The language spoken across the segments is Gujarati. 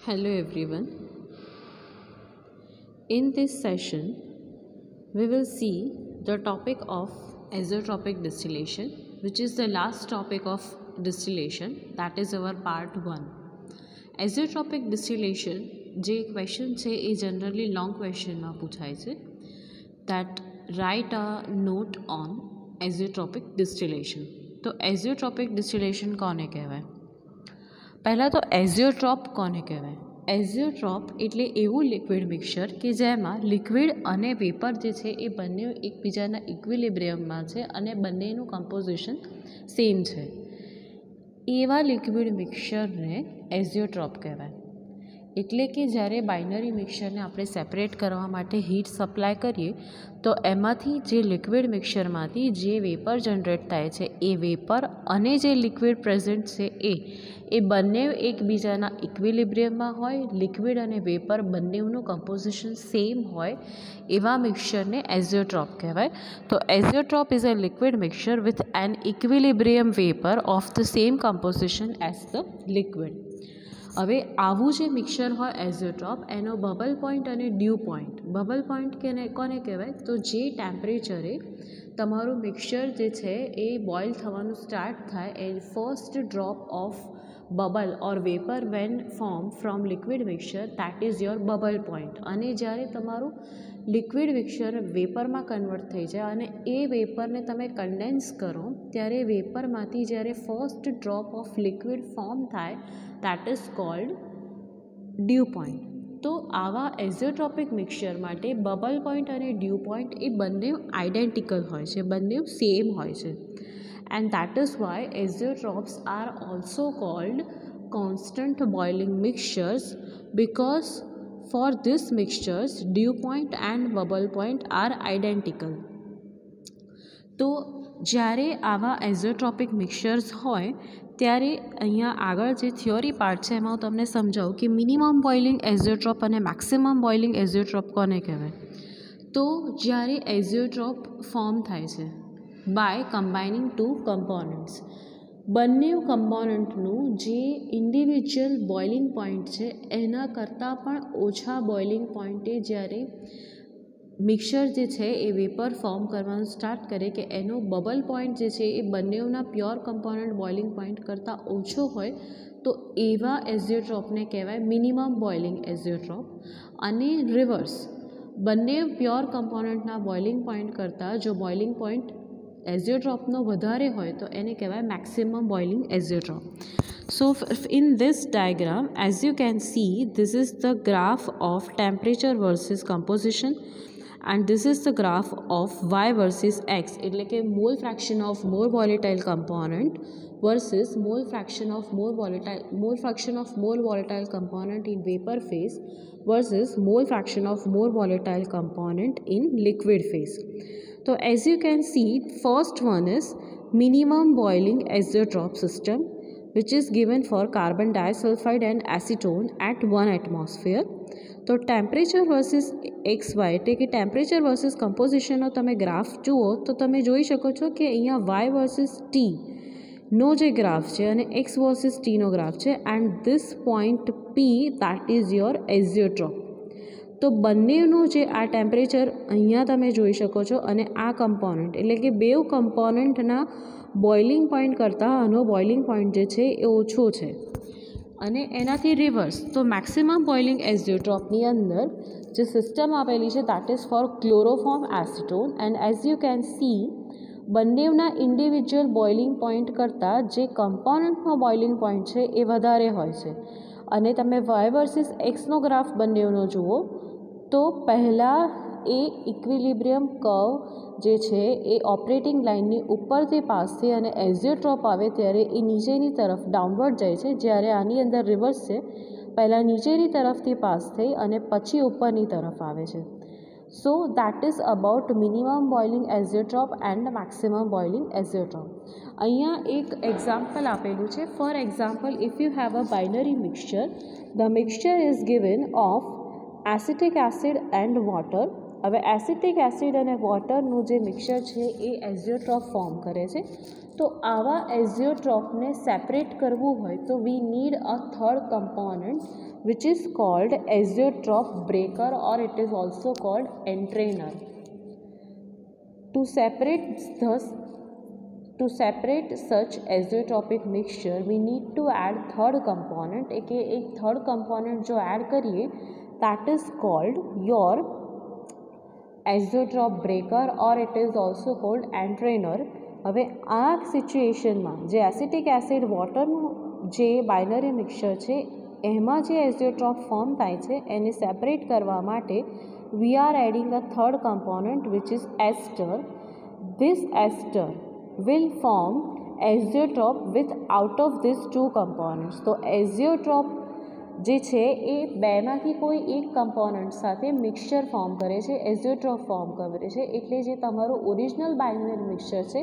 Hello everyone. In this session, we will see the topic of azeotropic distillation, which is the last topic of distillation. That is our part 1. Azeotropic distillation જે ક્વેશ્ચન છે એ જનરલી લોંગ ક્વેશ્ચનમાં પૂછાય છે. That write a note on azeotropic distillation. તો azeotropic distillation કોને કહેવાય? પહેલાં તો એઝિયોટ્રોપ કોને કહેવાય? એઝિયોટ્રોપ એટલે એવું લિક્વિડ મિક્સચર કે જેમાં લિક્વિડ અને વેપર જે છે એ બંને એકબીજાના ઇક્વિલિબ્રિયમમાં છે અને બંનેનું કમ્પોઝિશન સેમ છે. એવા લિક્વિડ મિક્સચરને એઝિયોટ્રોપ કહેવાય. એટલે કે જ્યારે બાઇનરી મિક્સચરને આપણે સેપરેટ કરવા માટે હીટ સપ્લાય કરીએ તો એમાંથી જે લિક્વિડ મિક્સચરમાંથી જે વેપર જનરેટ થાય છે એ વેપર અને જે લિક્વિડ પ્રેઝન્ટ છે એ બંને એકબીજાના ઇક્વિલિબ્રિયમમાં હોય, લિક્વિડ અને વેપર બંનેનું કમ્પોઝિશન સેમ હોય એવા મિક્સચરને એઝિયોટ્રોપ કહેવાય. તો azeotrope is a liquid mixture with an equilibrium vapour of the same composition as the liquid. હવે આવું જે મિક્સચર હોય એઝિયોટ્રોપ એનો બબલ પોઈન્ટ અને ડ્યુ પોઈન્ટ. બબલ પોઈન્ટ કોને કહેવાય? તો જે ટેમ્પરેચરે તમારું મિક્સચર જે છે એ બોઇલ થવાનું સ્ટાર્ટ થાય એ first drop of bubble or vapour when form from liquid mixture that is your bubble point. અને જ્યારે તમારું લિક્વિડ મિક્સચર વેપરમાં કન્વર્ટ થઈ જાય અને એ વેપરને તમે કન્ડેન્સ કરો ત્યારે વેપરમાંથી જ્યારે first drop of liquid form થાય that is called dew point. તો આવા એઝિયોટ્રોપિક મિક્સચર માટે બબલ પોઈન્ટ અને ડ્યુ પોઈન્ટ એ બંને આઇડેન્ટિકલ હોય છે, બંને સેમ હોય છે. And that is why azeotrops are also called constant boiling mixtures, because for this mixtures dew point and bubble point are identical. તો જ્યારે આવા એઝિયોટ્રોપિક મિક્સચર્સ હોય ત્યારે અહીંયા આગળ જે થિયોરી પાર્ટ છે એમાં હું તમને સમજાવું કે મિનિમમ બોઇલિંગ એઝિયોટ્રોપ અને મેક્સિમમ બોઇલિંગ એઝિયોટ્રોપ કોને કહેવાય? તો જ્યારે એઝિયોટ્રોપ ફોર્મ થાય છે by combining two components. બંને કમ્પોનન્ટનું જે ઇન્ડિવિજ્યુઅલ બોઇલિંગ પોઈન્ટ છે એના કરતાં પણ ઓછા બોઇલિંગ પોઈન્ટે જ્યારે મિક્સચર જે છે એ વેપર ફોર્મ કરવાનું સ્ટાર્ટ કરે કે એનો બબલ પોઈન્ટ જે છે એ બંનેના પ્યોર કમ્પોનન્ટ બોઇલિંગ પોઈન્ટ કરતાં ઓછો હોય તો એવા એઝિયોટ્રોપને કહેવાય મિનિમમ બોઇલિંગ એઝિયોટ્રોપ. અને રિવર્સ, બંને પ્યોર કમ્પોનન્ટના બોઇલિંગ પોઈન્ટ કરતાં જો બોઇલિંગ પોઈન્ટ એઝિયોટ્રોપનો વધારે હોય તો એને કહેવાય maximum boiling azeotrope. So in this diagram, as you can see, this is the graph of temperature versus composition and this is the graph of y versus x. એટલે કે mole fraction of more volatile component versus mole fraction of more volatile component in vapor phase versus mole fraction of more volatile component in liquid phase. So as you can see, first one is minimum boiling azeotrope system, which is given for carbon disulfide and acetone at 1 atmosphere. તો ટેમ્પરેચર વર્સિસ XY એટલે કે ટેમ્પરેચર વર્સિસ કમ્પોઝિશનનો તમે ગ્રાફ જુઓ તો તમે જોઈ શકો છો કે અહીંયા Y વર્સિસ Tનો જે ગ્રાફ છે અને X વર્સિસ Tનો ગ્રાફ છે and this point P that is your azeotrope. તો બંનેનું જે આ ટેમ્પરેચર અહીંયા તમે જોઈ શકો છો અને આ કમ્પોનન્ટ એટલે કે બે કમ્પોનન્ટના બોઇલિંગ પોઈન્ટ કરતાં આનો બોઇલિંગ પોઈન્ટ જે છે એ ઓછો છે. અને એનાથી રિવર્સ તો મેક્સિમમ બોઇલિંગ એઝિયોટ્રોપની અંદર જે સિસ્ટમ આપેલી છે that is four chloroform acetone and as you can see બંનેના ઇન્ડિવિજ્યુઅલ બોઇલિંગ પોઈન્ટ કરતાં જે કમ્પોનન્ટનો બોઇલિંગ પોઈન્ટ છે એ વધારે હોય છે. અને તમે વાય વર્સિસ એક્સનો ગ્રાફ બંનેનો જુઓ તો પહેલાં એ ઇક્વિલિબ્રિયમ કર્વ જે છે એ ઓપરેટિંગ લાઇનની ઉપરથી પાસ થઈ અને એઝિયોટ્રોપ આવે ત્યારે એ નીચેની તરફ ડાઉનવર્ડ જાય છે, જ્યારે આની અંદર રિવર્સ છે, પહેલાં નીચેની તરફથી પાસ થઈ અને પછી ઉપરની તરફ આવે છે. So that is about minimum boiling azeotrope and maximum boiling azeotrope. અહીંયા એક એક્ઝામ્પલ આપેલું છે. For example, if you have a binary mixture, the mixture is given of acetic acid and water. હવે એસિટિક એસિડ અને વોટરનું જે મિક્સચર છે એ એઝિયોટ્રોપ ફોર્મ કરે છે. તો આવા એઝિયોટ્રોપને સેપરેટ કરવું હોય તો we need a third component which is called azeotrope breaker, or it is also called entrainer. To separate such azeotropic mixture, we need to add third component. एक third component जो add करिए, that is called your azeotrope breaker, or it is also called entrainer. હવે આ સિચ્યુએશનમાં જે એસિટિક એસિડ વોટરનું જે બાઇનરી મિક્સચર છે એમાં જે એઝિયોટ્રોપ ફોર્મ થાય છે એને સેપરેટ કરવા માટે we are adding a third component which is ester. This ester will form azeotrope with out of these two components. તો એઝિયોટ્રોપ જે છે એ બેમાંથી કોઈ એક કમ્પોનન્ટ સાથે મિક્સચર ફોર્મ કરે છે, એઝિયોટ્રોપ ફોર્મ કરે છે. એટલે જે તમારું ઓરિજિનલ બાઇનરી મિક્સચર છે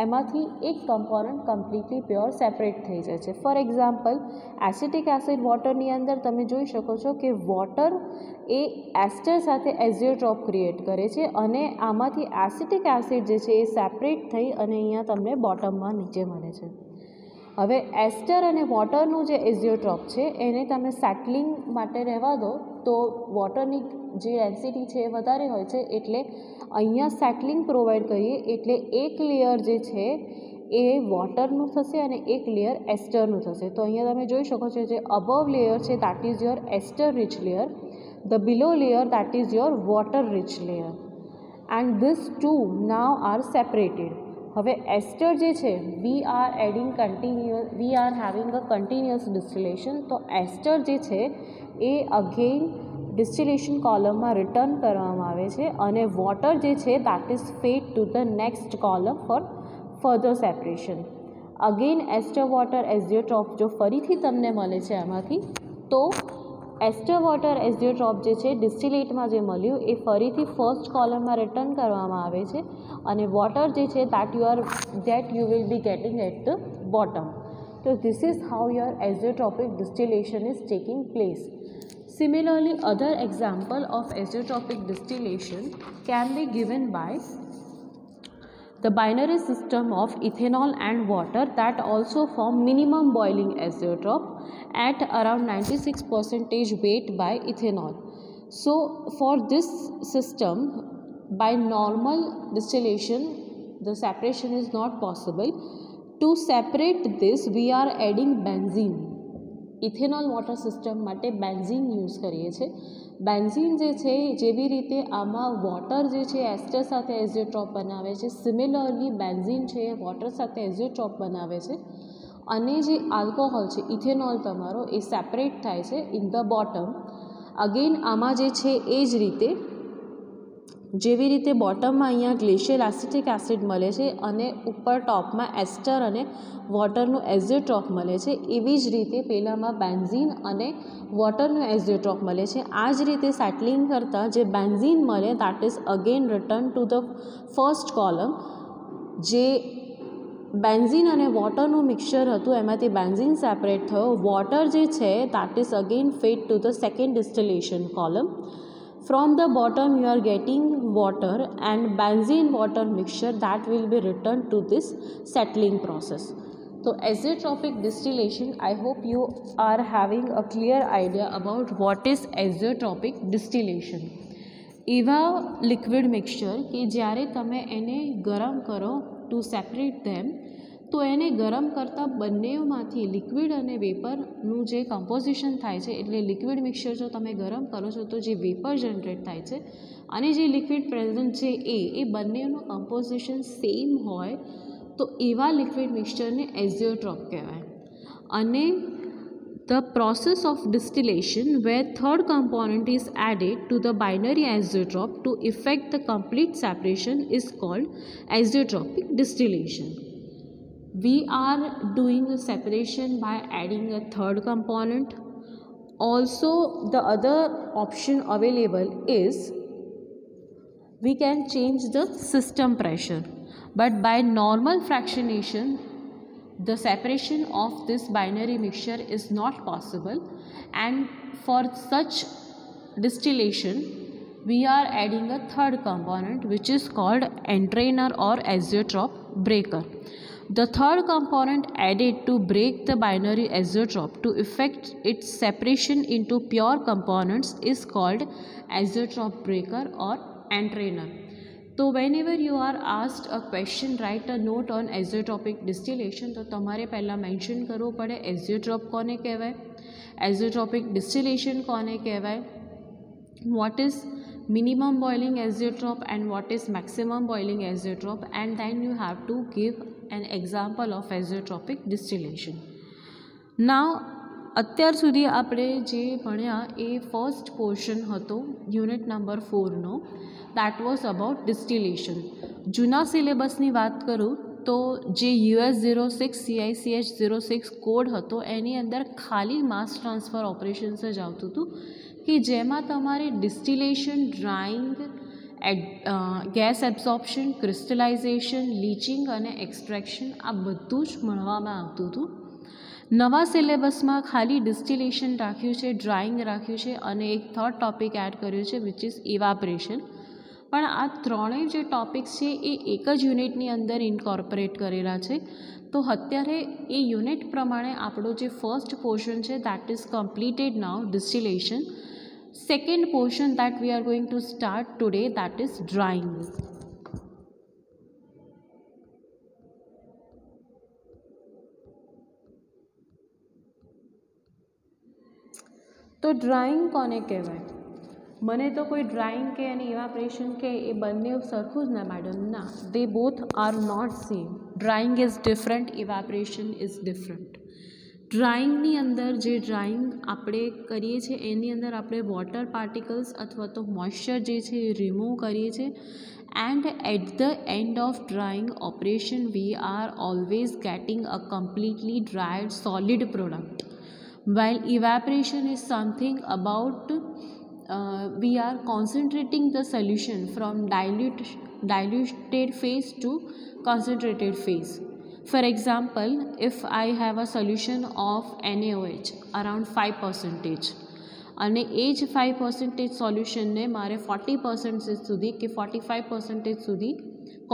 એમાંથી એક કમ્પોનન્ટ કમ્પ્લીટલી પ્યોર સેપરેટ થઈ જાય છે. ફોર એક્ઝામ્પલ, એસિટિક એસિડ વોટરની અંદર તમે જોઈ શકો છો કે વોટર એ એસ્ટર સાથે એઝિયોટ્રોપ ક્રિએટ કરે છે અને આમાંથી એસિટિક એસિડ જે છે એ સેપરેટ થઈ અને અહીંયા તમને બોટમમાં નીચે મળે છે. હવે એસ્ટર અને વોટરનું જે એઝિયોટ્રોપ છે એને તમે સેટલિંગ માટે રહેવા દો તો વોટરની જે ડેન્સિટી છે એ વધારે હોય છે, એટલે અહીંયા સેટલિંગ પ્રોવાઈડ કરીએ એટલે એક લેયર જે છે એ વોટરનું થશે અને એક લેયર એસ્ટરનું થશે. તો અહીંયા તમે જોઈ શકો છો જે અબવ લેયર છે that is your ester rich layer, the below layer that is your water rich layer, and this two now are separated. હવે એસ્ટર જે છે we are having a continuous distillation. તો એસ્ટર જે છે એ અગેન ડિસ્ટિલેશન કોલમમાં રિટર્ન કરવામાં આવે છે અને વોટર જે છે that is fed to the next column for further separation. Again ester water azeotrope જો ફરીથી તમને મળે છે એમાંથી, તો એસ્ટર વોટર એઝિયોટ્રોપ જે છે ડિસ્ટિલેટમાં જે મળ્યું એ ફરીથી ફર્સ્ટ કોલમમાં રિટર્ન કરવામાં આવે છે અને વોટર જે છે that you will be getting at the bottom. તો this is how your azeotropic distillation is taking place. Similarly, other example of azeotropic distillation can be given by the binary system of ethanol and water that also form minimum boiling azeotrope at around 96% weight by ethanol. So for this system, by normal distillation the separation is not possible. To separate this, we are adding benzene. Ethanol water system માટે બેન્ઝીન યુઝ કરીએ છીએ. બેન્ઝીન જે છે જેવી રીતે આમાં વોટર જે છે એસ્ટર સાથે એઝિયોટ્રોપ બનાવે છે, સિમિલરલી બેન્ઝીન છે એ વોટર સાથે એઝિયોટ્રોપ બનાવે છે અને જે આલ્કોહોલ છે ઇથેનોલ તમારો એ સેપરેટ થાય છે ઇન ધ બોટમ. અગેન આમાં જે છે એ જ રીતે જેવી રીતે બોટમમાં અહીંયા ગ્લેશિયલ એસિટિક એસિડ મળે છે અને ઉપર ટોપમાં એસ્ટર અને વોટરનું એઝિયોટ્રોપ મળે છે, એવી જ રીતે પહેલાંમાં બેન્ઝીન અને વોટરનું એઝિયોટ્રોપ મળે છે. આ જ રીતે સેટલિંગ કરતાં જે બેન્ઝીન મળે that is again return to the first column. જે બેન્ઝીન અને વોટરનું મિક્સચર હતું એમાંથી બેન્ઝીન સેપરેટ થયો, વોટર જે છે that is again fed to the second distillation column. From the bottom you are getting water and benzene water mixture that will be returned to this settling process. So azeotropic distillation, I hope you are having a clear idea about what is azeotropic distillation. એવા લિક્વિડ મિક્સચર કે જ્યારે તમે એને ગરમ કરો ટુ સેપરેટ ધેમ, તો એને ગરમ કરતાં બંનેમાંથી લિક્વિડ અને વેપરનું જે કમ્પોઝિશન થાય છે, એટલે લિક્વિડ મિક્સચર જો તમે ગરમ કરો છો તો જે વેપર જનરેટ થાય છે અને જે લિક્વિડ પ્રેઝન્ટ છે એ બંનેનું કમ્પોઝિશન સેમ હોય તો એવા લિક્વિડ મિક્સચરને એઝિયોટ્રોપ કહેવાય. અને the process of distillation where third component is added to the binary azeotrope to effect the complete separation is called azeotropic distillation. We are doing a separation by adding a third component. Also, the other option available is we can change the system pressure, but by normal fractionation the separation of this binary mixture is not possible, and for such distillation we are adding a third component which is called entrainer or azeotrope breaker. The third component added to break the binary azeotrope to effect its separation into pure components is called azeotrope breaker or entrainer. तो whenever you are asked a question, write a note on azeotropic distillation. तो તમારે પહેલાં મેન્શન કરવું પડે azeotrope કોને કહેવાય, azeotropic distillation કોને કહેવાય, what is minimum boiling azeotrope and what is maximum boiling azeotrope, and then you have to give an example of azeotropic distillation. Now અત્યાર સુધી આપણે જે ભણ્યા એ ફર્સ્ટ પોર્શન હતો યુનિટ નંબર 4નો, દેટ વોઝ અબાઉટ ડિસ્ટિલેશન. જૂના સિલેબસની વાત કરું તો જે US06 CICH06 કોડ હતો એની અંદર ખાલી માસ ટ્રાન્સફર ઓપરેશન્સ જ આવતું હતું કે જેમાં તમારે distillation, drying, gas absorption, crystallisation, leaching અને એક્સટ્રેક્શન આ બધું જ ભણવામાં આવતું હતું. નવા સિલેબસમાં ખાલી ડિસ્ટિલેશન રાખ્યું છે, ડ્રાઇંગ રાખ્યું છે અને એક થર્ડ ટોપિક એડ કર્યો છે વિચ ઇઝ ઇવાપરેશન. પણ આ ત્રણેય જે ટોપિક્સ છે એ એક જ યુનિટની અંદર ઇન્કોર્પોરેટ કરેલા છે. તો અત્યારે એ યુનિટ પ્રમાણે આપણો જે ફર્સ્ટ પોર્શન છે that is completed now, distillation. Second portion that we are going to start today that is drawing. તો ડ્રાઇંગ કોને કહેવાય? મને તો કોઈ ડ્રાઇંગ કે અને ઇવાપરેશન કે એ બંને સરખું જ ના મેડમ, ના, they both are not same. Drying is different, evaporation is different. ડ્રાઇંગની અંદર જે ડ્રાઇંગ આપણે કરીએ છીએ એની અંદર આપણે વોટર પાર્ટિકલ્સ અથવા તો મોઇશ્ચર જે છે એ રિમૂવ કરીએ છીએ and at the end of drying operation we are always getting a completely dried solid product. While evaporation is something about we are concentrating the solution from diluted phase to concentrated phase. For example, if I have a solution of NaOH around 5% અને એ જ 5% સોલ્યુશનને મારે 40% સુધી કે 45% સુધી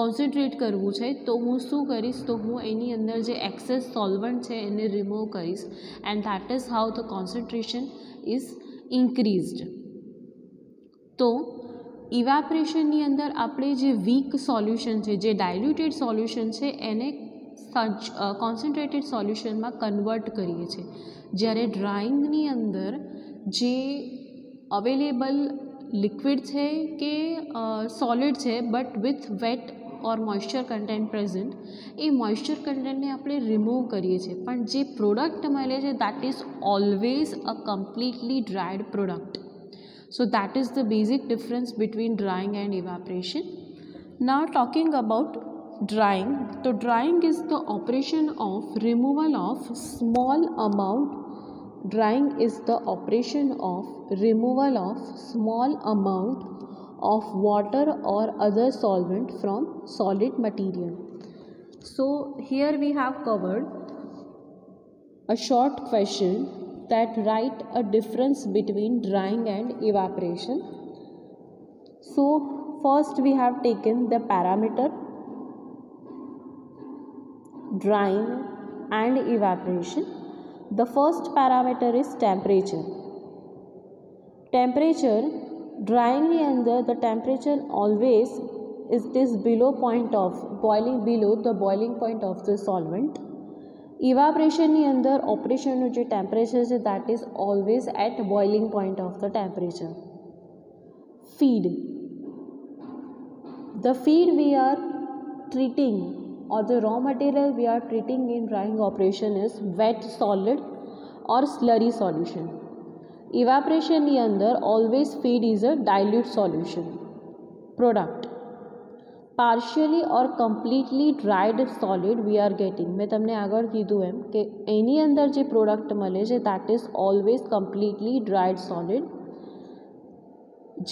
કોન્સન્ટ્રેટ કરવું છે તો હું શું કરીશ, તો હું એની અંદર જે એક્સેસ સોલ્વન્ટ છે એને રિમૂવ કરીશ and that is how the concentration is increased. તો ઇવાપરેશનની અંદર આપણે જે વીક સોલ્યુશન છે, જે ડાયલ્યુટેડ સોલ્યુશન છે એને કોન્સન્ટ્રેટેડ સોલ્યુશનમાં કન્વર્ટ કરીએ છીએ. જ્યારે ડ્રાઇંગની અંદર જે અવેલેબલ લિક્વિડ છે કે સોલિડ છે but with wet or moisture content present, એ મોઇશ્ચર કન્ટેન્ટને આપણે રિમૂવ કરીએ છીએ. પણ જે પ્રોડક્ટ મળે છે that is always a completely dried product. So that is the basic difference between drying and evaporation. Now talking about drying. So drying is the operation of removal of small amount. Drying is the operation of removal of small amount of water or other solvent from solid material. So here we have covered a short question that write a difference between drying and evaporation. So first we have taken the parameter drying and evaporation. The first parameter is temperature. Temperature, drying ની અંદર the temperature always is below point of boiling, below the boiling point of the solvent. Evaporation ની અંદર ઓપરેશનનું જે ટેમ્પરેચર છે that is always at boiling point of the temperature. Feed. The feed we are treating or the raw material we are treating in drying operation is wet solid or slurry solution. Evaporation ની અંદર always feed is a dilute solution product. Partially or completely dried solid we are getting. મેં તમને આગળ કીધું એમ કે એની અંદર જે પ્રોડક્ટ મળે છે that is always completely dried solid.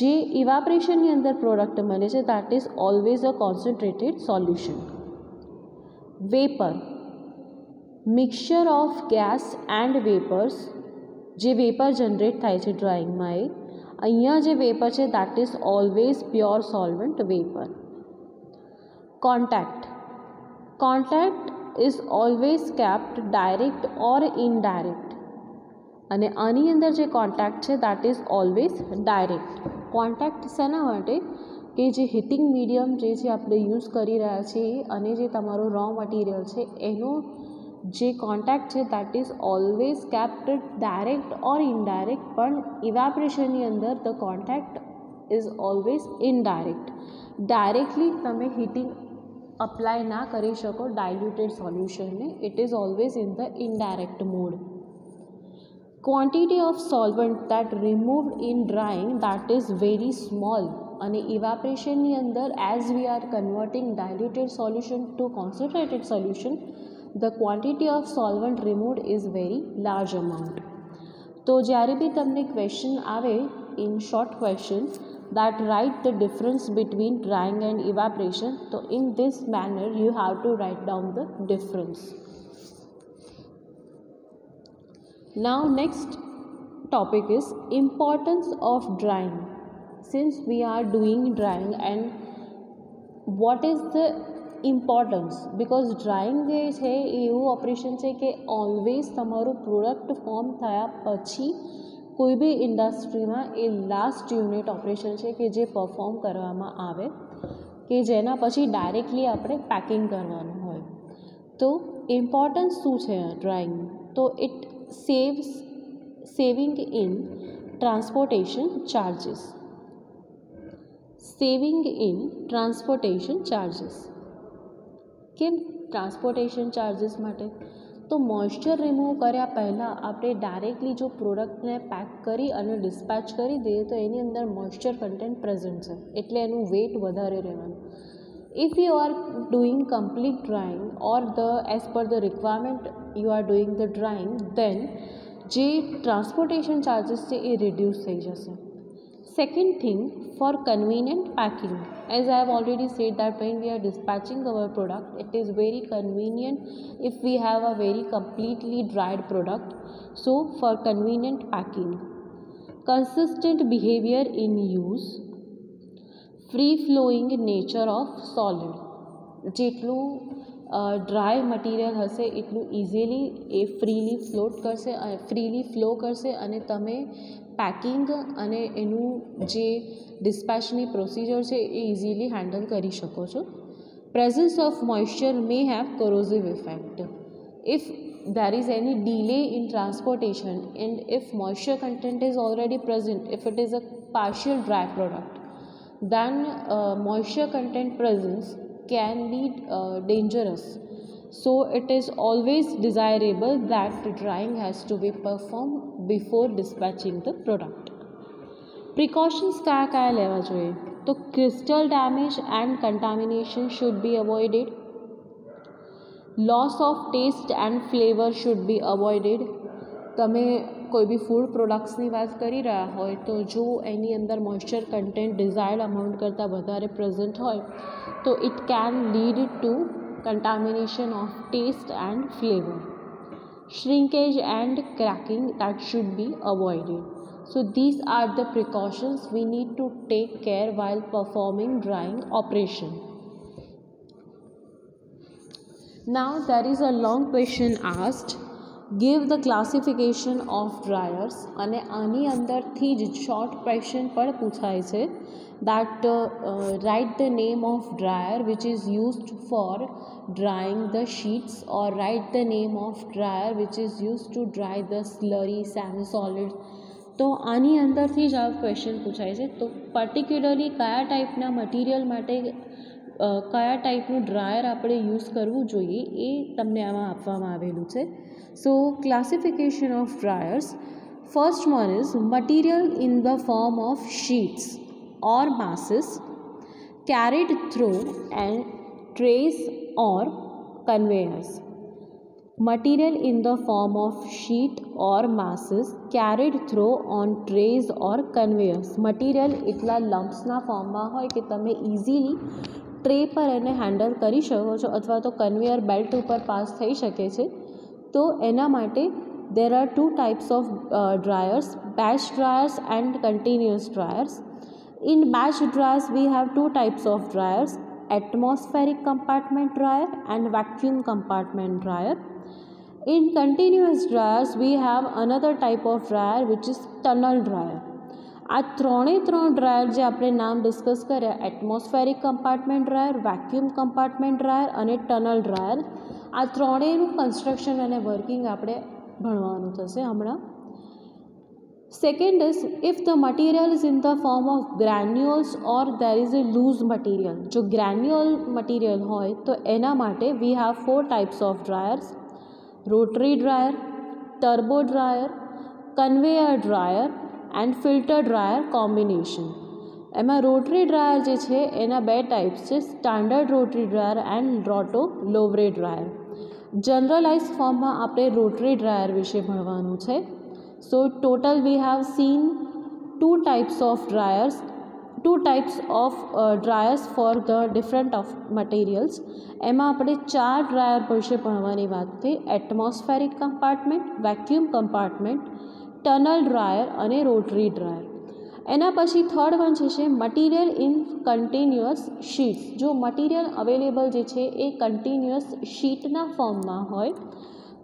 જે evaporation ની અંદર પ્રોડક્ટ મળે છે that is always a concentrated solution. Vapor, mixture of gas and vapors. જે વેપર જનરેટ થાય છે ડ્રાઇંગમાં એ અહીંયા જે વેપર છે that is always pure solvent vapor. Contact. Contact is always kept direct or indirect, અને આની અંદર જે કોન્ટેક્ટ છે that is always direct. Contact શેના માટે કે જે હીટિંગ મીડિયમ જે છે આપણે યુઝ કરી રહ્યા છીએ અને જે તમારો રો મટીરિયલ છે એનો જે કોન્ટેક્ટ છે that is always kept direct or indirect, પણ ઇવાપરેશનની અંદર the contact is always indirect. Directly તમે હીટિંગ અપ્લાય ના કરી શકો ડાયલ્યુટેડ સોલ્યુશનને, it is always in the indirect mode. Quantity of solvent that removed in drying that is very small, અને ઇવાપરેશનની અંદર as we are converting diluted solution to concentrated solution, the quantity of solvent removed is very large amount. તો જ્યારે બી તમને ક્વેશ્ચન આવે in short question that write the difference between drying and evaporation, so in this manner you have to write down the difference. Now next topic is importance of drying. Since we are doing drying, and what is the importance, because drying જે છે એ એવું ઓપરેશન છે કે ઓલવેઝ તમારું પ્રોડક્ટ ફોર્મ થયા પછી કોઈ બી ઇન્ડસ્ટ્રીમાં એ લાસ્ટ યુનિટ ઓપરેશન છે કે જે પરફોર્મ કરવામાં આવે કે જેના પછી ડાયરેક્ટલી આપણે પેકિંગ કરવાનું હોય. તો ઇમ્પોર્ટન્સ શું છે ડ્રાઇંગ? તો it saving in transportation charges. Saving in transportation charges. કેમ ટ્રાન્સપોર્ટેશન ચાર્જીસ માટે? તો મોઇશ્ચર રિમૂવ કર્યા પહેલાં આપણે ડાયરેક્ટલી જો પ્રોડક્ટને પેક કરી અને ડિસ્પેચ કરી દઈએ તો એની અંદર મોઇશ્ચર કન્ટેન્ટ પ્રેઝન્ટ છે એટલે એનું વેટ વધારે રહેવાનું. If you are doing complete drying or as per the requirement you are doing the drying, then જે ટ્રાન્સપોર્ટેશન ચાર્જીસ છે એ રિડ્યુસ થઈ જશે. Second thing, for convenient packing, as I have already said that when we are dispatching our product, it is very convenient if we have a very completely dried product. So for convenient packing, consistent behavior in use, free flowing nature of solid. જેટલું ડ્રાય મટીરિયલ હશે એટલું ઇઝીલી એ ફ્રીલી ફ્લો કરશે અને તમે પેકિંગ અને એનું જે ડિસ્પેચની પ્રોસિજર છે એ ઇઝીલી હેન્ડલ કરી શકો છો. Presence of moisture may have corrosive effect. If there is any delay in transportation and if moisture content is already present, if it is a partial dry product, then moisture content presence can be dangerous. So it is always desirable that the drying has to be performed before dispatching the product. Precautions क्या लेवा જોઈએ? तो crystal damage and contamination should be avoided. Loss of taste and flavor should be avoided. તમે કોઈ બી ફૂડ પ્રોડક્ટ્સની વાત કરી રહ્યા હોય તો જો એની અંદર મોઇશ્ચર કન્ટેન્ટ ડિઝાયર્ડ અમાઉન્ટ કરતાં વધારે પ્રેઝન્ટ હોય તો it can lead to contamination of taste and flavor. Shrinkage and cracking that should be avoided. So these are the precautions we need to take care while performing drying operation. Now there is a long question asked. Give the classification of dryers, અને આની અંદરથી જ શોર્ટ ક્વેશ્ચન પણ પૂછાય છે that write the name of dryer which is used for drying the sheets, or write the name of dryer which is used to dry the slurry, semi solid. તો આની અંદરથી જ આ ક્વેશ્ચન પૂછાય છે. તો પર્ટિક્યુલરલી કયા ટાઈપના મટીરિયલ માટે કયા ટાઈપનું ડ્રાયર આપણે યુઝ કરવું જોઈએ એ તમને આમાં આપવામાં આવેલું છે. So classification of dryers. First one is material in the form of sheets or masses carried through and trays or conveyors. Material in the form of sheet or masses carried through on trays or conveyors. Material એટલા લમ્પ્સના ફોર્મમાં હોય કે તમે ઇઝીલી ટ્રે પર એને હેન્ડલ કરી શકો છો અથવા તો કન્વેયર બેલ્ટ ઉપર પાસ થઈ શકે છે. તો એના માટે there are two types of dryers, batch dryers and continuous dryers. In batch dryers we have two types of dryers. atmospheric compartment dryer and vacuum compartment dryer. In continuous dryers we have another type of dryer which is tunnel dryer. આ ત્રણે ડ્રાયર જે આપણે નામ ડિસ્કસ કર્યા, atmospheric compartment dryer, vacuum compartment dryer અને ટનલ ડ્રાયર, આ ત્રણેયનું કન્સ્ટ્રક્શન અને વર્કિંગ આપણે ભણવાનું થશે હમણાં. Second is if the material is in the form of granules or there is a loose material. જો ગ્રેન્યુઅલ મટીરિયલ હોય તો એના માટે we have 4 types of dryers: rotary dryer, turbo dryer, conveyor dryer and filter dryer combination. એમાં રોટરી ડ્રાયર જે છે એના 2 ટાઈપ્સ છે, standard rotary dryer and roto louvre dryer. Generalise ફોર્મમાં આપણે રોટરી ડ્રાયર વિશે ભણવાનું છે. So total we have seen 2 types of dryers for the different of materials. એમાં આપણે 4 ડ્રાયર વિશે ભણવાની વાત થઈ: atmospheric compartment, vacuum compartment, tunnel dryer અને રોટરી ડ્રાયર. એના પછી થર્ડ વન છે મટીરિયલ ઇન કન્ટિન્યુઅસ શીટ્સ. જો મટીરિયલ અવેલેબલ જે છે એ કન્ટિન્યુઅસ શીટના ફોર્મમાં હોય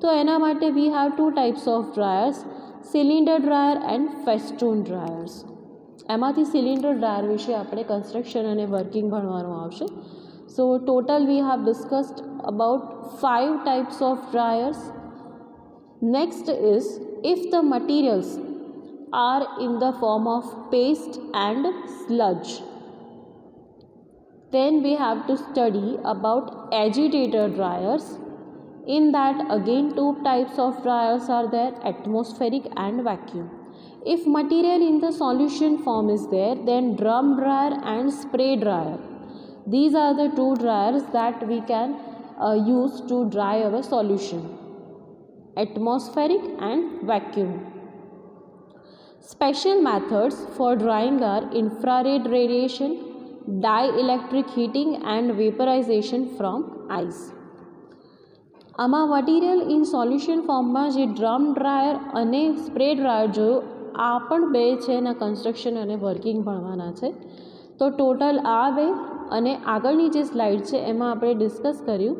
તો એના માટે we have 2 types of dryers: cylinder dryer and festoon dryers. એમાંથી સિલિન્ડર ડ્રાયર વિશે આપણે કન્સ્ટ્રક્શન અને વર્કિંગ ભણવાનું આવશે. So total we have discussed about 5 types of dryers. Next is if the materials are in the form of paste and sludge, then we have to study about agitator dryers. In that again 2 types of dryers are there: atmospheric and vacuum. If material in the solution form is there, then drum dryer and spray dryer. These are the 2 dryers that we can use to dry our solution: atmospheric and vacuum. Special methods for drying are infrared radiation, dielectric heating and vaporization from ice. આમાં મટીરિયલ ઇન સોલ્યુશન ફોર્મમાં જે ડ્રમ ડ્રાયર અને સ્પ્રે ડ્રાયર જોયું, આ પણ 2 છે એના કન્સ્ટ્રક્શન અને વર્કિંગ ભણવાના છે. તો ટોટલ આ 2 અને આગળની જે સ્લાઇડ છે એમાં આપણે ડિસ્કસ કર્યું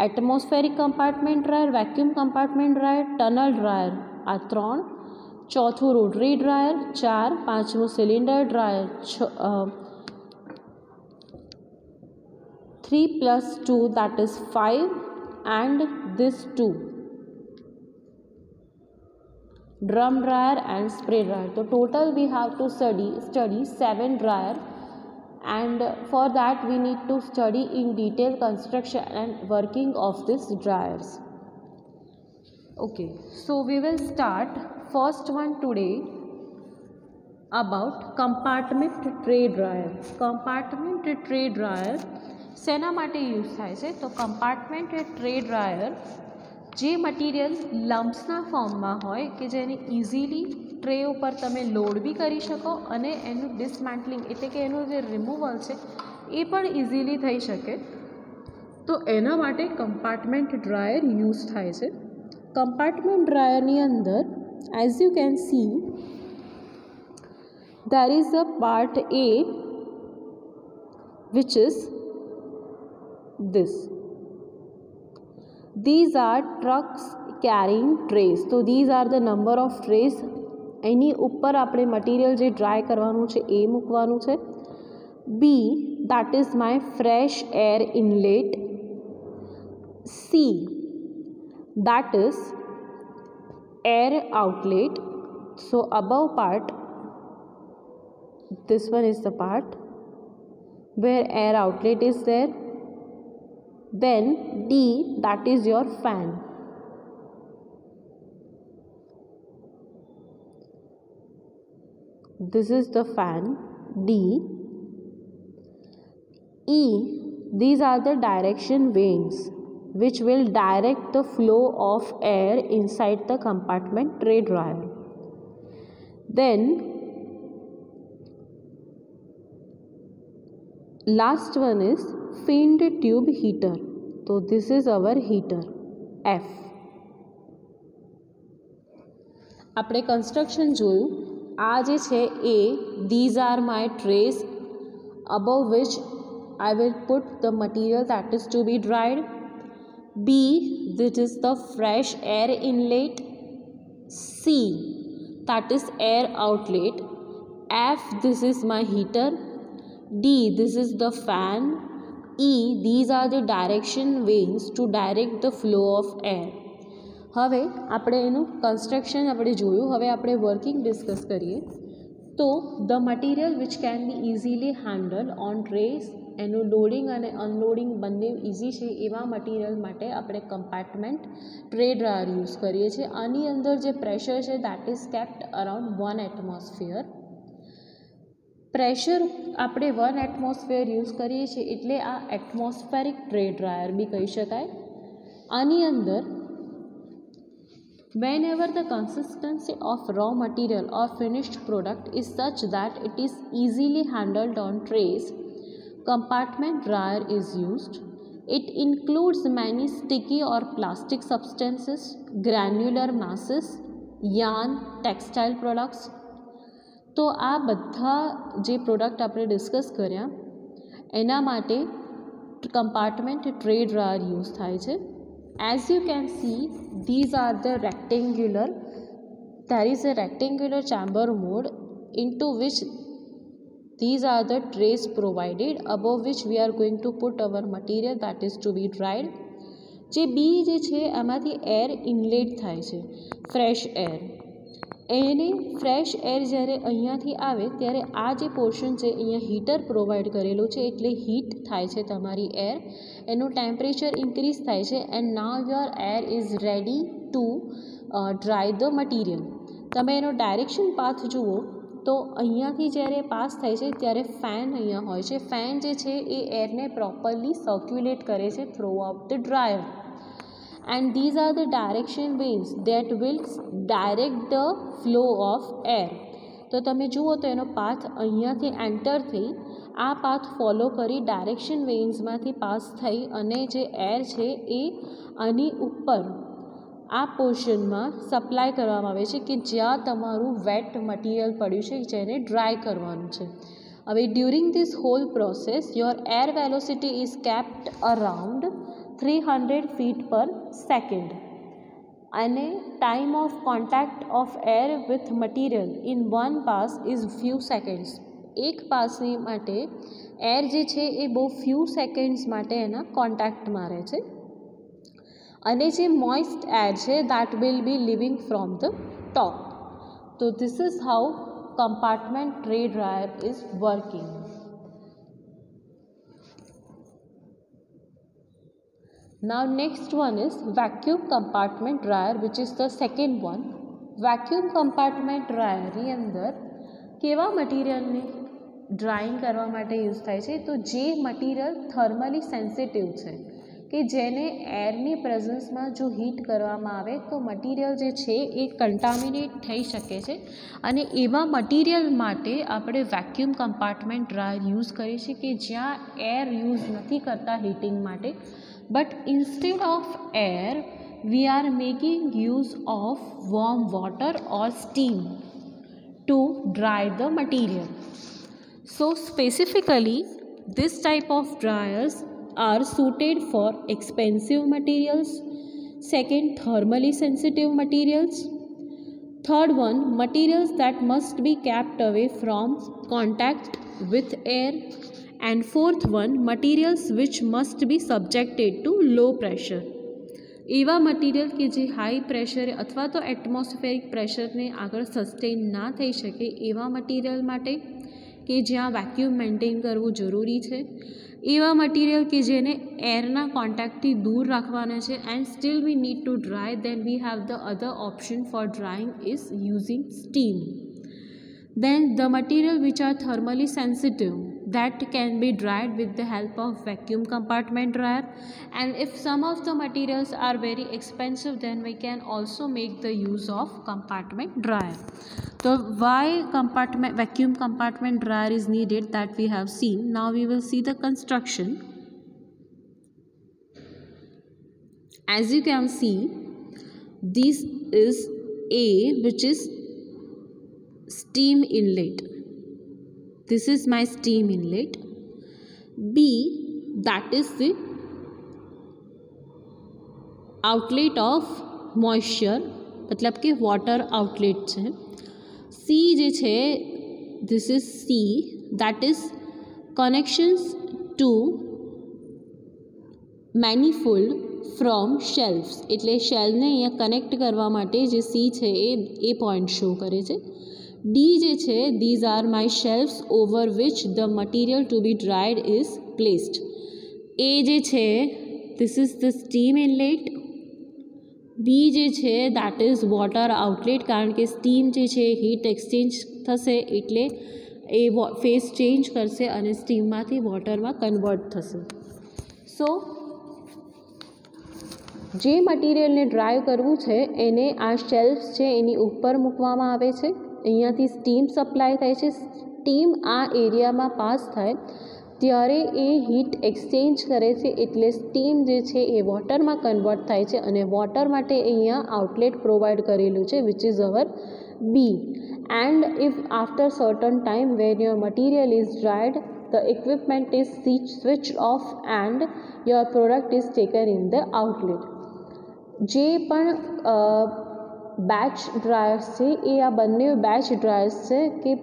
atmospheric compartment dryer, vacuum compartment dryer, tunnel dryer આ 3, ચોથું રોટરી ડ્રાયર 4, પાંચમું cylinder dryer 3 + 2 that is 5 and this 2 drum dryer and spray dryer. So total we have to study 7 dryer, and for that we need to study in detail construction and working of these dryers. Okay, so we will start first one today about compartment tray dryer. Compartment tray dryer શેના માટે યુઝ થાય છે? તો કમ્પાર્ટમેન્ટ ટ્રે ડ્રાયર જે મટીરિયલ લમ્પ્સના ફોર્મમાં હોય કે જેને ઇઝીલી ટ્રે ઉપર તમે લોડ બી કરી શકો અને એનું ડિસમેન્ટલિંગ એટલે કે એનું જે રિમૂવલ છે એ પણ ઇઝીલી થઈ શકે, તો એના માટે કમ્પાર્ટમેન્ટ ડ્રાયર યુઝ થાય છે. કમ્પાર્ટમેન્ટ ડ્રાયરની અંદર as you can see there is a part A which is this. These are trucks carrying trays. So these are the number of trays. એની ઉપર આપણે મટીરિયલ જે ડ્રાય કરવાનું છે એ મૂકવાનું છે. B, that is my fresh air inlet. C, that is air outlet. So above part, this one is the part where air outlet is there. Then D, that is your fan. This is the fan D. E, these are the direction vanes which will direct the flow of air inside the compartment tray dryer. Then last one is finned tube heater. So this is our heater F. આપણે કન્સ્ટ્રક્શન જોયું. આ જે છે એ these are my trays above which I will put the material that is to be dried. B, this is the fresh air inlet. C, that is air outlet. F, this is my heater. D, this is the fan. E, these are the direction vanes to direct the flow of air. હવે આપણે એનું કન્સ્ટ્રક્શન આપણે જોયું. હવે આપણે વર્કિંગ ડિસ્કસ કરીએ. તો the material which can be easily handle on trace, એનું લોડિંગ અને અનલોડિંગ બંને ઇઝી છે એવા મટીરિયલ માટે આપણે કમ્પાર્ટમેન્ટ ટ્રે ડ્રાયર યુઝ કરીએ છીએ. આની અંદર જે પ્રેશર છે that is kept around 1 atmosphere. Pressure આપણે 1 એટમોસ્ફિયર યુઝ કરીએ છીએ એટલે આ એટમોસ્ફેરિક ટ્રે ડ્રાયર બી કહી શકાય. આની અંદર whenever the consistency of raw material or finished product is such that it is easily handled on trays, compartment dryer is used. It includes many sticky or plastic substances, granular masses, yarn, textile products. તો આ બધા જે પ્રોડક્ટ આપણે ડિસ્કસ કર્યા એના માટે કમ્પાર્ટમેન્ટ ટ્રે ડ્રાયર યુઝ થાય છે. As you can see, these are the rectangular, there is a rectangular chamber mode into which these are the trays provided, above which we are going to put our material that is to be dried. જે બી જે છે એમાંથી એર ઇનલેટ થાય છે, ફ્રેશ એર. એને ફ્રેશ એર જ્યારે અહીંયાથી આવે ત્યારે આ જે પોર્શન છે અહીંયા હીટર પ્રોવાઈડ કરેલું છે એટલે હીટ થાય છે તમારી એર, એનું ટેમ્પરેચર ઇન્ક્રીઝ થાય છે and now your air is ready to dry the material. તમે એનો ડાયરેક્શન પાથ જુઓ તો અહીંયાથી જ્યારે પાસ થાય છે ત્યારે ફેન અહીંયા હોય છે. ફેન જે છે એ એરને પ્રોપરલી સર્ક્યુલેટ કરે છે through out the dryer. And these are the direction vanes that will direct the flow of air. તો તમે જુઓ તો એનો પાથ અહીંયાથી એન્ટર થઈ આ પાથ ફોલો કરી ડાયરેક્શન વેન્સમાંથી પાસ થઈ અને જે એર છે એ આની ઉપર આ પોર્શનમાં સપ્લાય કરવામાં આવે છે કે જ્યાં તમારું વેટ મટીરિયલ પડ્યું છે જેને ડ્રાય કરવાનું છે. હવે during this hall process your air velocity is kept around 300 feet per second અને time of contact of air with material in one pass is few seconds. એક પાસની માટે એર જે છે એ બહુ ફ્યુ સેકન્ડ્સ માટે એના કોન્ટેક્ટમાં રહે છે અને જે મોઇસ્ટ એર છે that will be leaving from the top. તો this is how compartment tray dryer is working. Now next one is vacuum compartment dryer, which is the second one. Vacuum compartment dryer ની અંદર કેવા મટીરિયલને ડ્રાઈંગ કરવા માટે યુઝ થાય છે? તો જે મટીરિયલ થર્મલી સેન્સિટિવ છે કે જેને એરની પ્રેઝન્સમાં જો હીટ કરવામાં આવે તો મટીરિયલ જે છે એ કન્ટામિનેટ થઈ શકે છે અને એવા મટીરિયલ માટે આપણે વેક્યુમ કમ્પાર્ટમેન્ટ ડ્રાયર યુઝ કરીએ છીએ કે જ્યાં એર યુઝ નથી કરતા હીટિંગ માટે. But instead of air, we are making use of warm water or steam to dry the material. So specifically, this type of dryers are suited for expensive materials. Second, thermally sensitive materials. Third one, materials that must be kept away from contact with air. And fourth one, materials which must be subjected to low pressure. એવા મટીરિયલ કે જે હાઈ પ્રેશરે અથવા તો એટમોસ્ફેરિક પ્રેશરને આગળ સસ્ટેન ના થઈ શકે એવા મટીરિયલ માટે કે જ્યાં વેક્યુમ મેન્ટેન કરવું જરૂરી છે. એવા મટીરિયલ કે જેને એરના કોન્ટેક્ટથી દૂર રાખવાના છે and still we need to dry, then we have the other option for drying is using steam. Then the material which are thermally sensitive that can be dried with the help of vacuum compartment dryer. And if some of the materials are very expensive, then we can also make the use of compartment dryer. So why vacuum compartment dryer is needed, that we have seen. Now we will see the construction. As you can see, this is A, which is steam inlet. This is my steam inlet. B, that is the outlet of moisture, मतलब कि water outlet છે. C જે છે, this is C, that is connections to manifold from shelves, એટલે શેલને અહીંયા કનેક્ટ કરવા માટે જે C છે એ પોઈન્ટ શો કરે છે. D જે છે, these are my shelves over which the material to be dried is placed. A જે છે, this is the steam inlet. B જે છે, that is water outlet, કારણ કે સ્ટીમ જે છે હીટ એક્સચેન્જ થશે એટલે એ ફેઝ ચેન્જ કરશે અને સ્ટીમમાંથી વોટરમાં કન્વર્ટ થશે. સો જે મટીરિયલને ડ્રાય કરવું છે એને આ શેલ્ફ્સ છે એની ઉપર મૂકવામાં આવે છે. અહીંયાથી સ્ટીમ સપ્લાય થાય છે. સ્ટીમ આ એરિયામાં પાસ થાય ત્યારે એ હીટ એક્સચેન્જ કરે છે એટલે સ્ટીમ જે છે એ વોટરમાં કન્વર્ટ થાય છે અને વોટર માટે અહીંયા આઉટલેટ પ્રોવાઈડ કરેલું છે which is our B. And if after certain time when your material is dried the equipment is switched off and your product is taken in the outlet. જે પણ બેચ ડ્રાયર્સ છે એ આ બંને બેચ ડ્રાયર્સ છે કે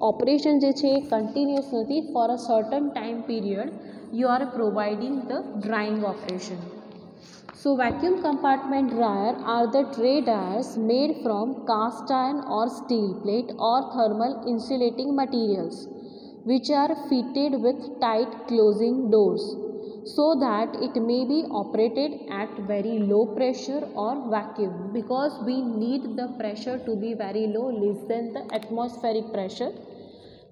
ઓપરેશન જે છે એ કન્ટિન્યુઅસ નથી. For a certain time period you are providing the drawing operation. So vacuum compartment dryer are the tray dryers made from cast iron or steel plate or thermal insulating materials which are fitted with tight closing doors so that it may be operated at very low pressure or vacuum, because we need the pressure to be very low, less than the atmospheric pressure.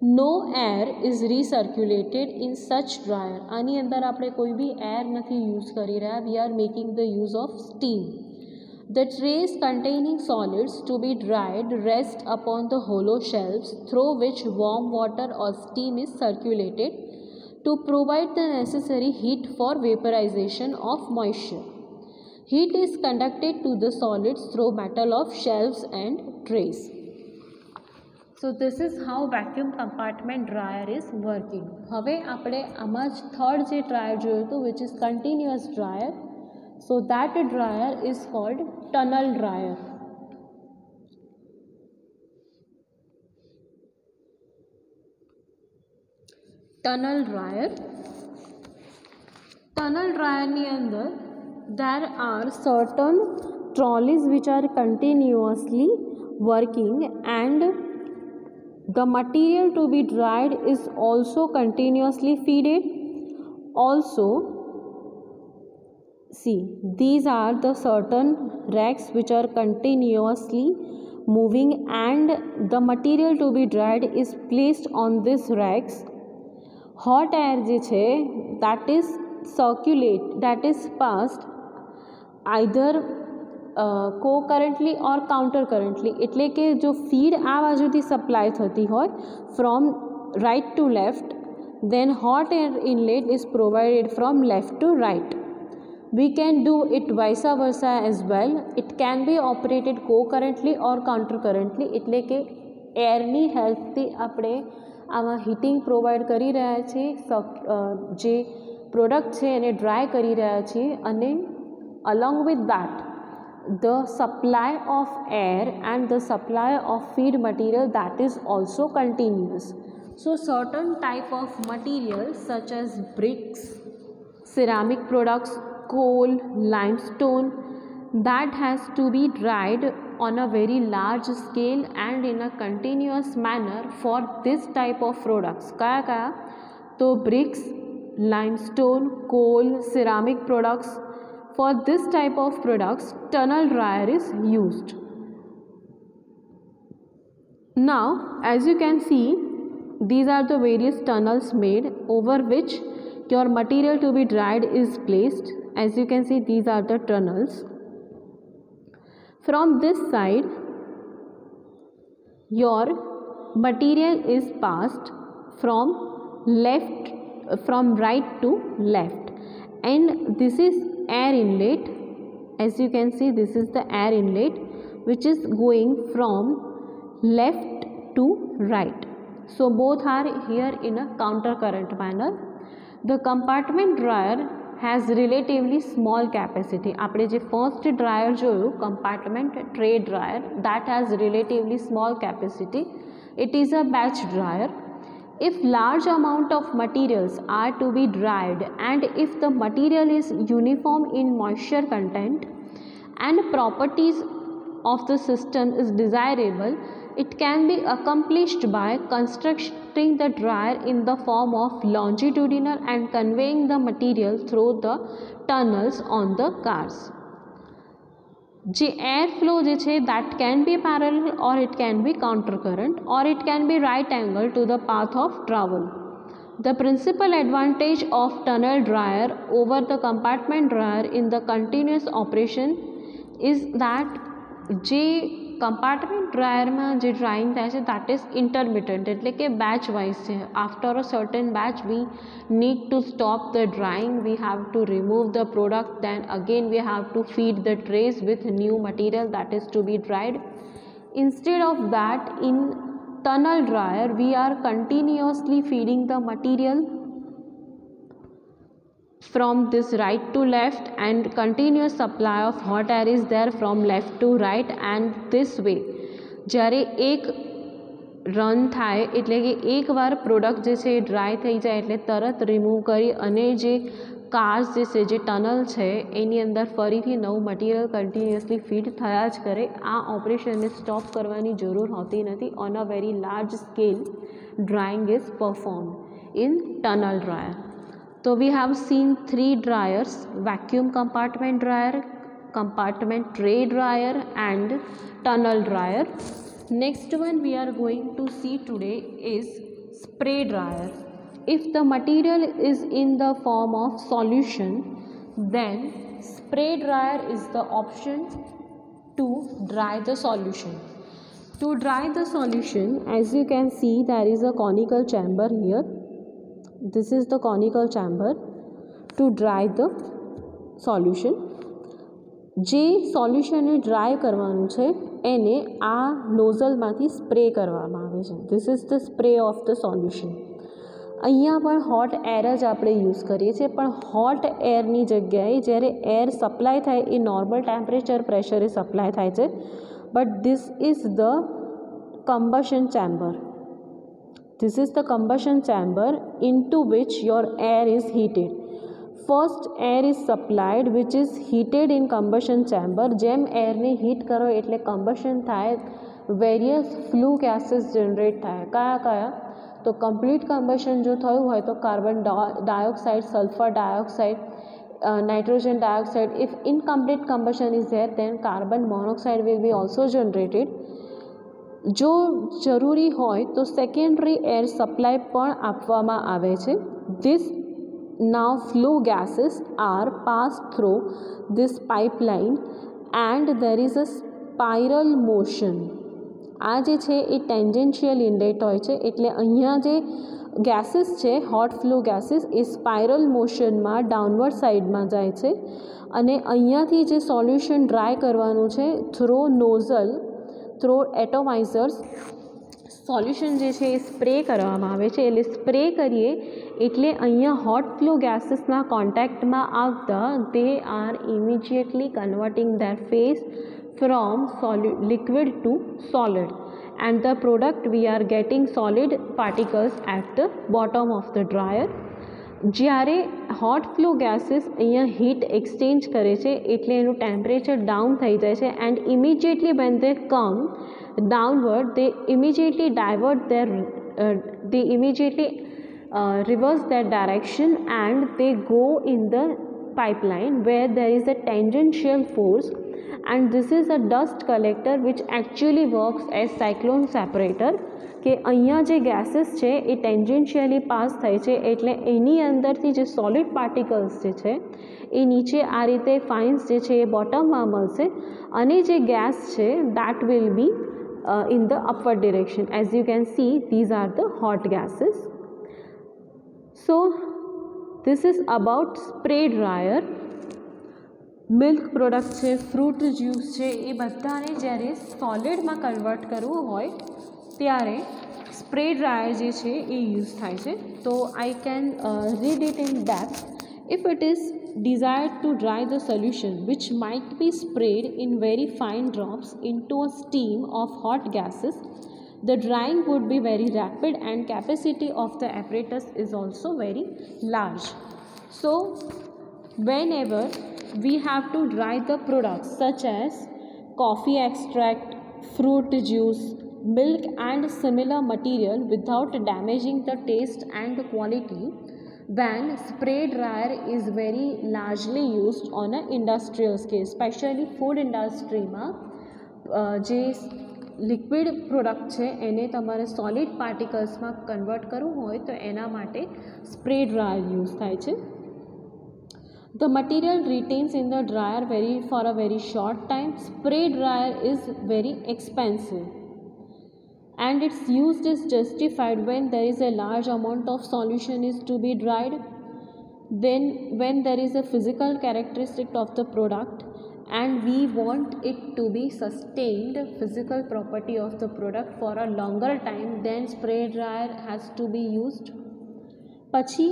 No air is recirculated in such dryer. આની અંદર આપણે કોઈ બી એર નથી યુઝ કરી રહ્યા. We are making the use of steam. The trays containing solids to be dried rest upon the hollow shelves through which warm water or steam is circulated to provide the necessary heat for vaporization of moisture. Heat is conducted to the solids through metal of shelves and trays. So this is how vacuum compartment dryer is working. હવે આપણે આમાં જ થર્ડ જે ડ્રાયર જોયું હતું which is continuous dryer. So that dryer is called tunnel dryer. Tunnel dryer. Tunnel dryer ની અંદર there are certain trolleys which are continuously working and the material to be dried is also continuously feeded. Also, see, these are the certain racks which are continuously moving and the material to be dried is placed on these racks. Hot air જે છે that is circulate, that is passed either co-currently or counter currently, એટલે કે જો ફીડ આ બાજુથી સપ્લાય થતી હોય from right to left, then hot air inlet is provided from left to right. We can do it vice versa as well. It can be operated co-currently or counter currently, એટલે કે એરની હેલ્પથી આપણે આમાં હીટિંગ પ્રોવાઈડ કરી રહ્યા છીએ, જે પ્રોડક્ટ છે એને ડ્રાય કરી રહ્યા છીએ અને along with that the supply of air and the supply of feed material that is also continuous. So certain type of materials such as bricks, ceramic products, coal, limestone, that has to be dried on a very large scale and in a continuous manner for this type of products. kaya kaya to bricks, limestone, coal, ceramic products. For this type of products tunnel dryer is used. Now as you can see, these are the various tunnels made over which your material to be dried is placed. As you can see, these are the tunnels. From this side your material is passed from right to left, and this is air inlet. As you can see, this is the air inlet which is going from left to right. So both are here in a counter current manner. The compartment dryer has relatively small capacity. આપણે જે first dryer જોયું compartment tray dryer, that has relatively small capacity. It is a batch dryer. If large amount of materials are to be dried and if the material is uniform in moisture content and properties of the system is desirable, it can be accomplished by constructing the dryer in the form of longitudinal and conveying the material through the tunnels on the cars. જે air flow જે છે that can be parallel or it can be counter current or it can be right angle to the path of travel. The principal advantage of tunnel dryer over the compartment dryer in the continuous operation is that જે compartment dryer में જે drying થાય છે that is intermittent, એટલે કે batch wise છે. After a certain batch we need to stop the drying, we have to remove the product, then again we have to feed the trays with new material that is to be dried. Instead of that, in tunnel dryer we are continuously feeding the material from this right to left and continuous supply of hot air is there from left to right, and this way જ્યારે એક રન થાય એટલે કે એકવાર પ્રોડક્ટ જે છે એ ડ્રાય થઈ જાય એટલે તરત રિમૂવ કરી અને જે કાર્સ જે છે જે ટનલ છે એની અંદર ફરીથી નવું મટીરિયલ કન્ટિન્યુઅસલી ફીડ થયા જ કરે. આ ઓપરેશનને સ્ટોપ કરવાની જરૂર હોતી નથી. On a very large scale drawing is perform in tunnel dryer. So we have seen 3 dryers: vacuum compartment dryer, compartment tray dryer and tunnel dryer. Next one we are going to see today is spray dryer. If the material is in the form of solution, then spray dryer is the option to dry the solution. To dry the solution, as you can see, there is a conical chamber here. This is the conical chamber to dry the solution. જે સોલ્યુશનને ડ્રાય કરવાનું છે એને આ નોઝલમાંથી સ્પ્રે કરવામાં આવે છે. This is the spray of the solution. અહીંયા પણ હોટ એર જ આપણે યુઝ કરીએ છીએ, પણ હોટ એરની જગ્યાએ જ્યારે એર સપ્લાય થાય એ નોર્મલ ટેમ્પરેચર પ્રેશરે સપ્લાય થાય છે. But this is the combustion chamber. This is the combustion chamber into which your air is heated. First air is supplied which is heated in combustion chamber. જેમ એરને હીટ કરો એટલે combustion થાય, various flue gases generate થાય. કયા કયા? તો complete combustion જો થયું હોય તો carbon dioxide, sulphur dioxide, nitrogen dioxide. If incomplete combustion is there, then carbon monoxide will be also generated. જો જરૂરી હોય તો સેકન્ડરી એર સપ્લાય પણ આપવામાં આવે છે. This now flue gases are passed through this pipeline and there is a spiral motion. આ જે છે એ ટેન્જેન્શિયલ ઇનલેટ હોય છે, એટલે અહીંયા જે ગેસીસ છે હોટ ફ્લુ ગેસીસ એ સ્પાઇરલ મોશનમાં ડાઉનવર્ડ સાઇડમાં જાય છે અને અહીંયાથી જે સોલ્યુશન ડ્રાય કરવાનું છે થ્રો નોઝલ, થ્રો એટોમાઇઝર્સ સોલ્યુશન જે છે એ સ્પ્રે કરવામાં આવે છે. એટલે સ્પ્રે કરીએ એટલે અહીંયા હોટ ફ્લો ગેસીસના કોન્ટેક્ટમાં આવતા they are immediately converting their phase from liquid to solid, and the product we are getting solid particles at the bottom of the dryer. જ્યારે હોટ ફ્લો ગેસીસ અહીંયા હીટ એક્સચેન્જ કરે છે એટલે એનું ટેમ્પરેચર ડાઉન થઈ જાય છે, and immediately when they come downward they immediately reverse their direction and they go in the pipeline where there is a tangential force, and this is a dust collector which actually works as cyclone separator. કે અહીંયા જે ગેસીસ છે એ ટેન્જેન્શિયલી પાસ થાય છે એટલે એની અંદરથી જે સોલિડ પાર્ટિકલ્સ જે છે એ નીચે આ રીતે ફાઇન્સ જે છે એ બોટમમાં મળશે અને જે ગેસ છે that will be in the upward direction. As you can see, these are the hot gases. So this is about spray dryer. Milk product છે, ફ્રૂટ જ્યુસ છે, એ બધાને જ્યારે સોલિડમાં કન્વર્ટ કરવું હોય ત્યારે સ્પ્રે ડ્રાયર જે છે એ યુઝ થાય છે. તો I can read it in depth. If it is desired to dry the solution which might be sprayed in very fine drops into a stream of hot gases, the drying would be very rapid and capacity of the apparatus is also very large. So whenever we have to dry the products such as coffee extract, fruit juice, milk and similar material without damaging the taste and quality, then spray dryer is very largely used on a industrial scale, especially food industry માં જે લિક્વિડ પ્રોડક્ટ છે એને તમારે સોલિડ પાર્ટિકલ્સમાં કન્વર્ટ કરવું હોય તો એના માટે સ્પ્રે ડ્રાયર યુઝ થાય છે. The material retains in the dryer for a very short time. Spray dryer is very expensive and its use is justified when there is a large amount of solution is to be dried, then when there is a physical characteristic of the product and we want it to be sustained physical property of the product for a longer time, then spray dryer has to be used. પછી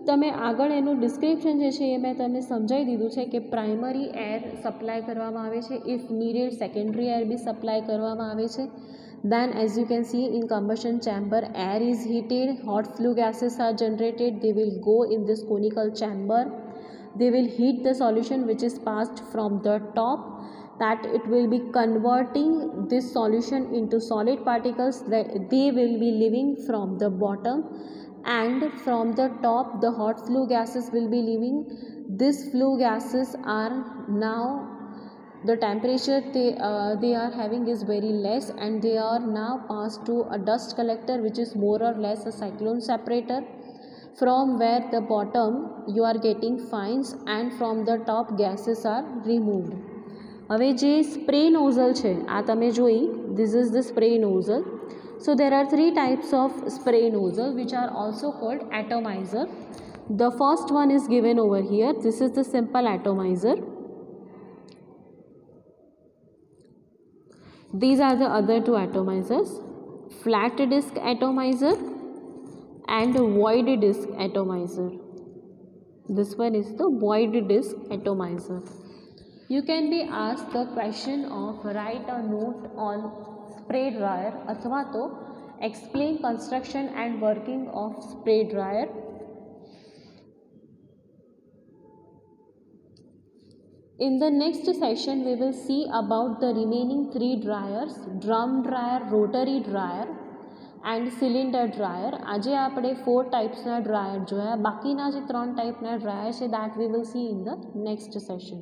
તમે આગળ એનું ડિસ્ક્રિપ્શન જે છે એ મેં તમને સમજાવી દીધું છે કે પ્રાઇમરી એર સપ્લાય કરવામાં આવે છે, if needed secondary air be supply કરવામાં આવે છે. Then as you can see in combustion chamber, air is heated, hot flue gases are generated, they will go in this conical chamber, they will heat the solution which is passed from the top, that it will be converting this solution into solid particles that they will be leaving from the bottom, and from the top the hot flue gases will be leaving. These flue gases are now the temperature they are having is very less and they are now passed to a dust collector which is more or less a cyclone separator, from where the bottom you are getting fines and from the top gases are removed. હવે જે સ્પ્રે નોઝલ છે આ તમે જોઈ, this is the spray nozzle. So there are three types of spray nozzle which are also called atomizer. The first one is given over here. This is the simple atomizer. These are the other two atomizers, flat disc atomizer and void disc atomizer. This one is the void disc atomizer. You can be asked the question of write a note on spray dryer अथवा तो explain construction and working of spray dryer. In the next session we will see about the remaining three dryers, drum dryer, rotary dryer and cylinder dryer. આજે આપણે 4 ટાઈપ્સના ડ્રાયર જોયા, બાકીના જે 3 ટાઈપના ડ્રાયર છે that we will see in the next session.